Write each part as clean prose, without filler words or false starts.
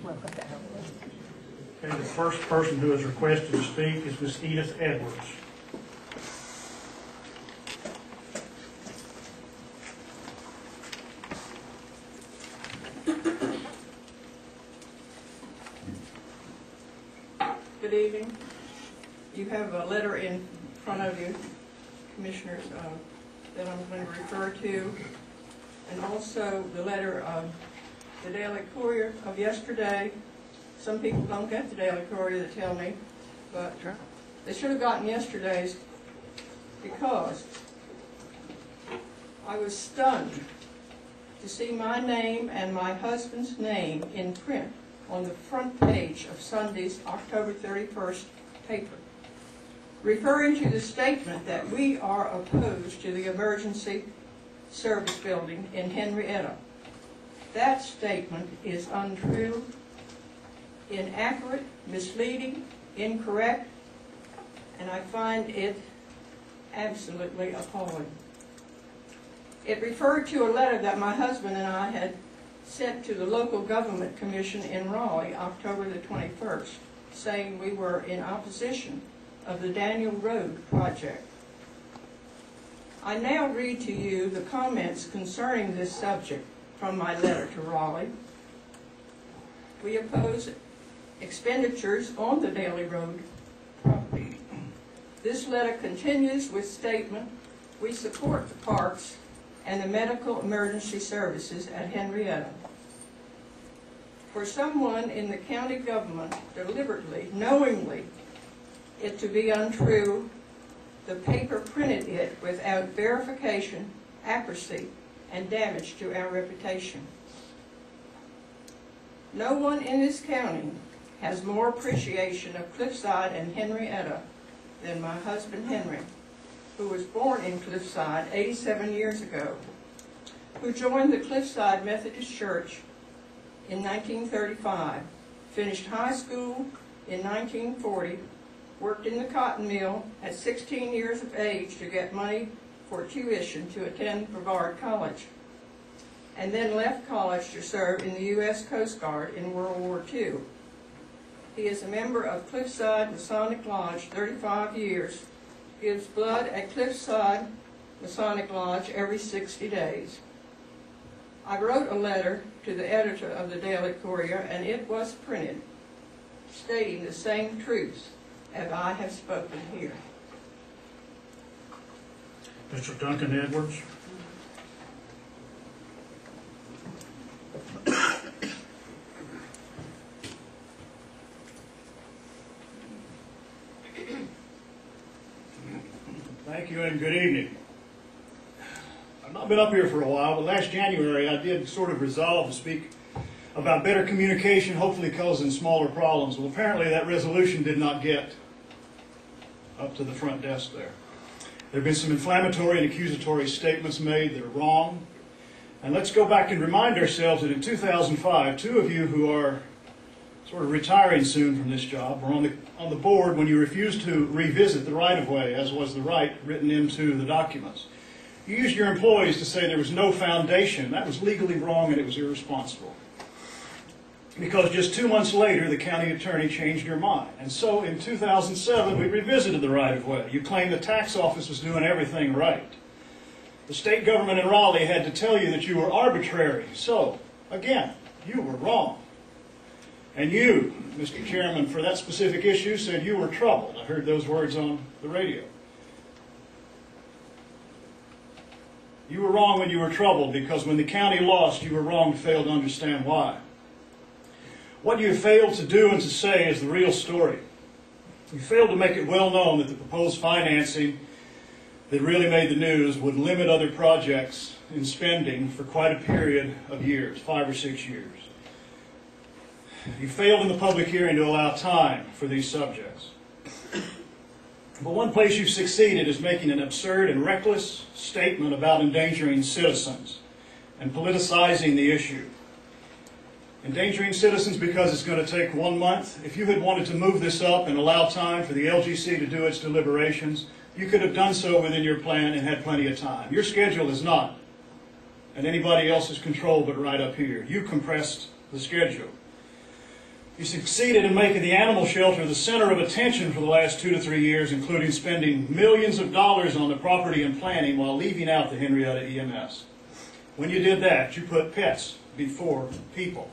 Okay, the first person who has requested to speak is Ms. Edith Edwards. Good evening. You have a letter in front of you, Commissioners, that I'm going to refer to, and also the letter of the Daily Courier of yesterday. Some people don't get the Daily Courier, they tell me, but they should have gotten yesterday's, because I was stunned to see my name and my husband's name in print on the front page of Sunday's October 31st paper, referring to the statement that we are opposed to the emergency service building in Henrietta. That statement is untrue, inaccurate, misleading, incorrect, and I find it absolutely appalling. It referred to a letter that my husband and I had sent to the local government commission in Raleigh, October the 21st, saying we were in opposition of the Daniel Road project. I now read to you the comments concerning this subject from my letter to Raleigh. We oppose expenditures on the Daly Road property. This letter continues with statement, we support the parks and the medical emergency services at Henrietta. For someone in the county government deliberately, knowingly, it to be untrue, the paper printed it without verification, accuracy, and damage to our reputation. No one in this county has more appreciation of Cliffside and Henrietta than my husband Henry, who was born in Cliffside 87 years ago, who joined the Cliffside Methodist Church in 1935, finished high school in 1940, worked in the cotton mill at 16 years of age to get money for tuition to attend Brevard College, and then left college to serve in the U.S. Coast Guard in World War II. He is a member of Cliffside Masonic Lodge 35 years, gives blood at Cliffside Masonic Lodge every 60 days. I wrote a letter to the editor of the Daily Courier, and it was printed, stating the same truths as I have spoken here. Mr. Duncan Edwards. Thank you and good evening. I've not been up here for a while, but last January I did sort of resolve to speak about better communication, hopefully causing smaller problems. Well, apparently that resolution did not get up to the front desk there. There have been some inflammatory and accusatory statements made that are wrong. And let's go back and remind ourselves that in 2005, two of you who are sort of retiring soon from this job were on the board when you refused to revisit the right-of-way, as was the right written into the documents. You used your employees to say there was no foundation. That was legally wrong and it was irresponsible. Because just 2 months later, the county attorney changed your mind. And so in 2007, we revisited the right-of-way. You claimed the tax office was doing everything right. The state government in Raleigh had to tell you that you were arbitrary. So, again, you were wrong. And you, Mr. Chairman, for that specific issue, said you were troubled. I heard those words on the radio. You were wrong when you were troubled, because when the county lost, you were wrong to fail to understand why. What you failed to do and to say is the real story. You failed to make it well known that the proposed financing that really made the news would limit other projects in spending for quite a period of years, 5 or 6 years. You failed in the public hearing to allow time for these subjects. But one place you've succeeded is making an absurd and reckless statement about endangering citizens and politicizing the issue. Endangering citizens because it's going to take 1 month. If you had wanted to move this up and allow time for the LGC to do its deliberations, you could have done so within your plan and had plenty of time. Your schedule is not at anybody else's control but right up here. You compressed the schedule. You succeeded in making the animal shelter the center of attention for the last 2 to 3 years, including spending millions of dollars on the property and planning while leaving out the Henrietta EMS. When you did that, you put pets before people.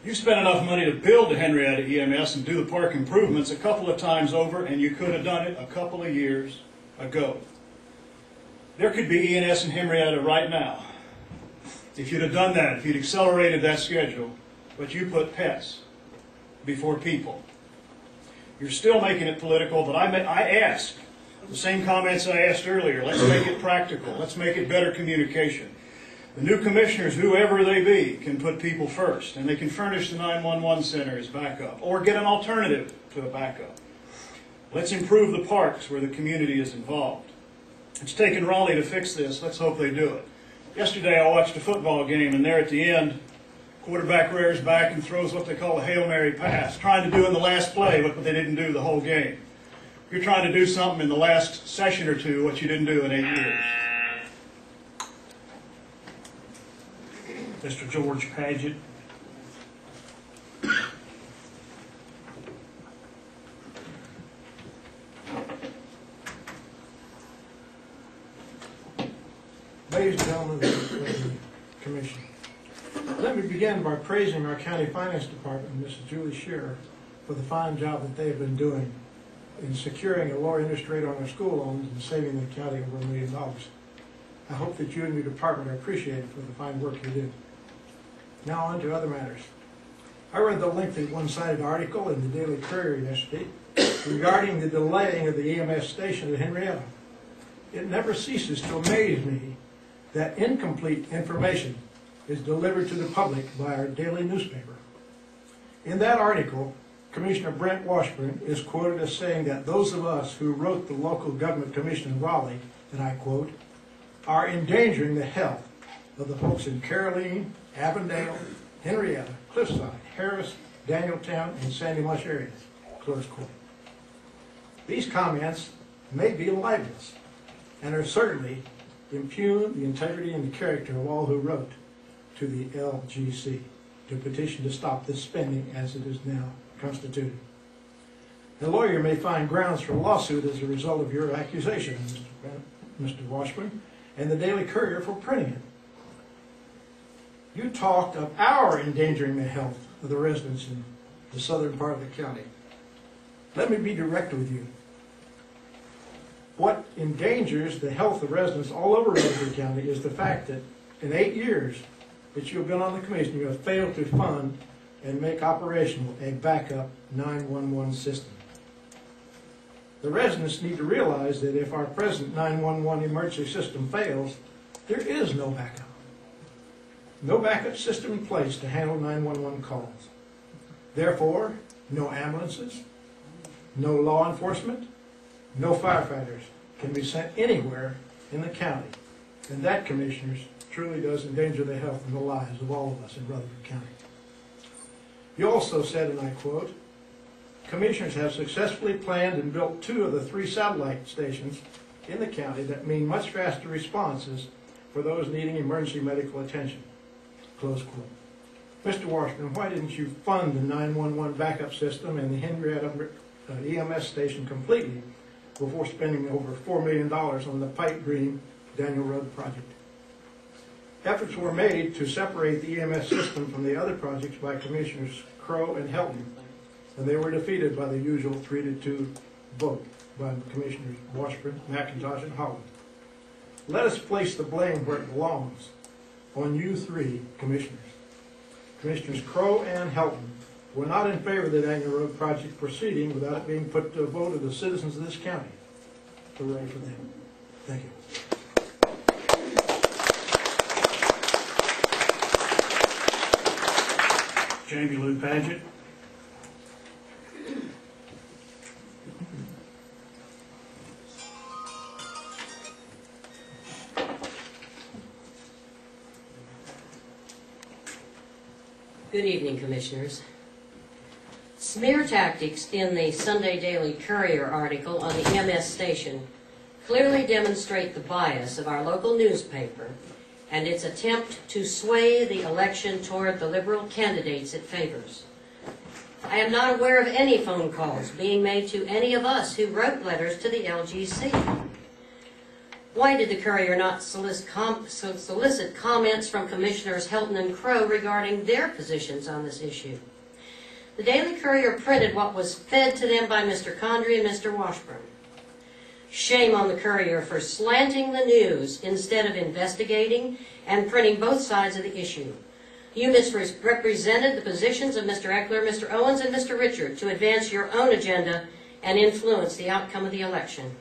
You spent enough money to build the Henrietta EMS and do the park improvements a couple of times over, and you could have done it a couple of years ago. There could be ENS in Henrietta right now if you'd have done that, if you'd accelerated that schedule, but you put pets before people. You're still making it political, but I ask the same comments I asked earlier. Let's make it practical. Let's make it better communication. The new commissioners, whoever they be, can put people first, and they can furnish the 911 center as backup, or get an alternative to a backup. Let's improve the parks where the community is involved. It's taken Raleigh to fix this. Let's hope they do it. Yesterday I watched a football game, and there at the end, quarterback rears back and throws what they call a Hail Mary pass, trying to do in the last play what they didn't do the whole game. You're trying to do something in the last session or two what you didn't do in 8 years. Mr. George Paget. Ladies and gentlemen of the Commission, let me begin by praising our County Finance Department and Mrs. Julie Shearer for the fine job that they've been doing in securing a lower interest rate on our school loans and saving the county over $1 million. I hope that you and your department are appreciated for the fine work you did. Now on to other matters. I read the lengthy one-sided article in the Daily Courier yesterday regarding the delaying of the EMS station at Henrietta. It never ceases to amaze me that incomplete information is delivered to the public by our daily newspaper. In that article, Commissioner Brent Washburn is quoted as saying that those of us who wrote the local government commission in Raleigh, and I quote, are endangering the health of the folks in Caroline, Avondale, Henrietta, Cliffside, Harris, Danieltown, and Sandy Mush areas, close quote. These comments may be libelous and are certainly impugn the integrity and the character of all who wrote to the LGC to petition to stop this spending as it is now constituted. A lawyer may find grounds for a lawsuit as a result of your accusation, Mr. Washburn, and the Daily Courier for printing it. You talked of our endangering the health of the residents in the southern part of the county. Let me be direct with you. What endangers the health of residents all over Rutherford County is the fact that in 8 years that you've been on the commission, you have failed to fund and make operational a backup 911 system. The residents need to realize that if our present 911 emergency system fails, there is no backup. No backup system in place to handle 911 calls. Therefore, no ambulances, no law enforcement, no firefighters can be sent anywhere in the county. And that, Commissioners, truly does endanger the health and the lives of all of us in Rutherford County. You also said, and I quote, Commissioners have successfully planned and built 2 of the 3 satellite stations in the county that mean much faster responses for those needing emergency medical attention. Close quote. Mr. Washburn, why didn't you fund the 911 backup system and the Henrietta EMS station completely before spending over $4 million on the Pipe Green Daniel Road project? Efforts were made to separate the EMS system from the other projects by Commissioners Crow and Helton, and they were defeated by the usual 3-2 vote by Commissioners Washburn, McIntosh, and Holland. Let us place the blame where it belongs, on you 3 Commissioners. Commissioners Crow and Helton were not in favor of the Daniel Road project proceeding without it being put to a vote of the citizens of this county. Hooray for them. Thank you. Jamie Lou Paget. Good evening, Commissioners. Smear tactics in the Sunday Daily Courier article on the EMS station clearly demonstrate the bias of our local newspaper and its attempt to sway the election toward the liberal candidates it favors. I am not aware of any phone calls being made to any of us who wrote letters to the LGC. Why did the Courier not solicit comments from Commissioners Helton and Crow regarding their positions on this issue? The Daily Courier printed what was fed to them by Mr. Condrey and Mr. Washburn. Shame on the Courier for slanting the news instead of investigating and printing both sides of the issue. You misrepresented the positions of Mr. Eckler, Mr. Owens, and Mr. Richard to advance your own agenda and influence the outcome of the election.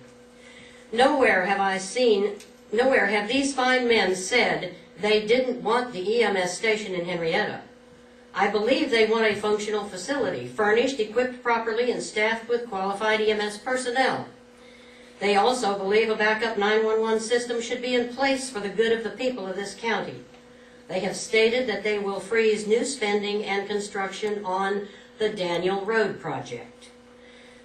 Nowhere have these fine men said they didn't want the EMS station in Henrietta. I believe they want a functional facility, furnished, equipped properly, and staffed with qualified EMS personnel. They also believe a backup 911 system should be in place for the good of the people of this county. They have stated that they will freeze new spending and construction on the Daniel Road project.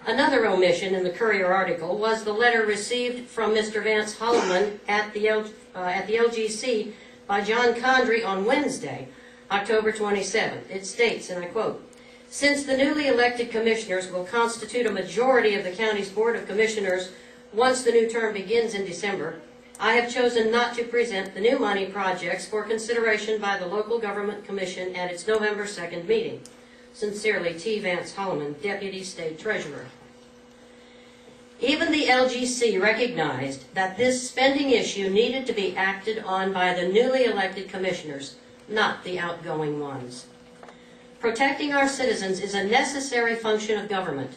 Another omission in the Courier article was the letter received from Mr. Vance Holloman at the LGC by John Condrey on Wednesday, October 27th. It states, and I quote, "Since the newly elected commissioners will constitute a majority of the county's Board of Commissioners once the new term begins in December, I have chosen not to present the new money projects for consideration by the Local Government Commission at its November 2nd meeting. Sincerely, T. Vance Holloman, Deputy State Treasurer." Even the LGC recognized that this spending issue needed to be acted on by the newly elected commissioners, not the outgoing ones. Protecting our citizens is a necessary function of government.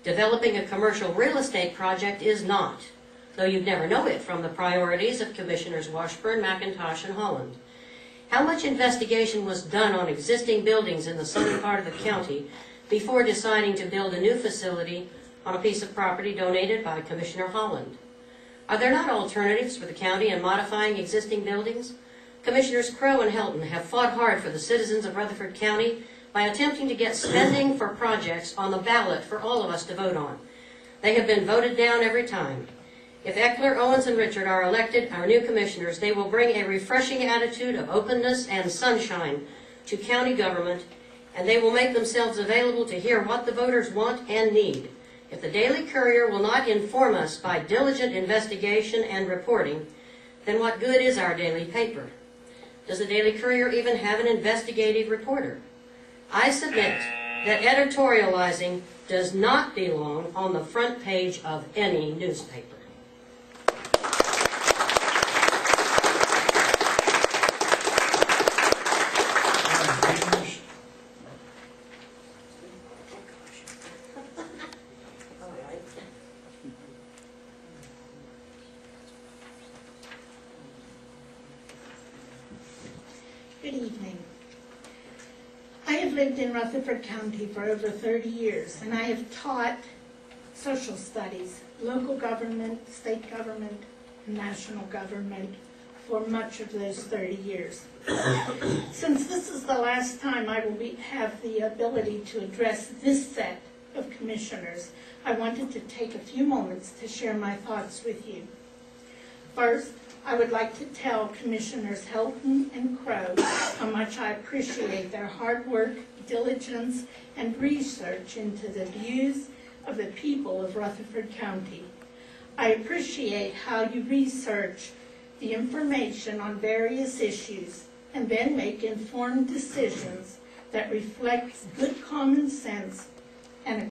Developing a commercial real estate project is not, though you'd never know it from the priorities of Commissioners Washburn, McIntosh, and Holland. How much investigation was done on existing buildings in the southern part of the county before deciding to build a new facility on a piece of property donated by Commissioner Holland? Are there not alternatives for the county in modifying existing buildings? Commissioners Crow and Helton have fought hard for the citizens of Rutherford County by attempting to get spending for projects on the ballot for all of us to vote on. They have been voted down every time. If Eckler, Owens, and Richard are elected our new commissioners, they will bring a refreshing attitude of openness and sunshine to county government, and they will make themselves available to hear what the voters want and need. If the Daily Courier will not inform us by diligent investigation and reporting, then what good is our daily paper? Does the Daily Courier even have an investigative reporter? I submit that editorializing does not belong on the front page of any newspaper. Good evening. I have lived in Rutherford County for over 30 years, and I have taught social studies, local government, state government, and national government for much of those 30 years. Since this is the last time I will have the ability to address this set of commissioners, I wanted to take a few moments to share my thoughts with you. First, I would like to tell Commissioners Helton and Crow how much I appreciate their hard work, diligence, and research into the views of the people of Rutherford County. I appreciate how you research the information on various issues and then make informed decisions that reflect good common sense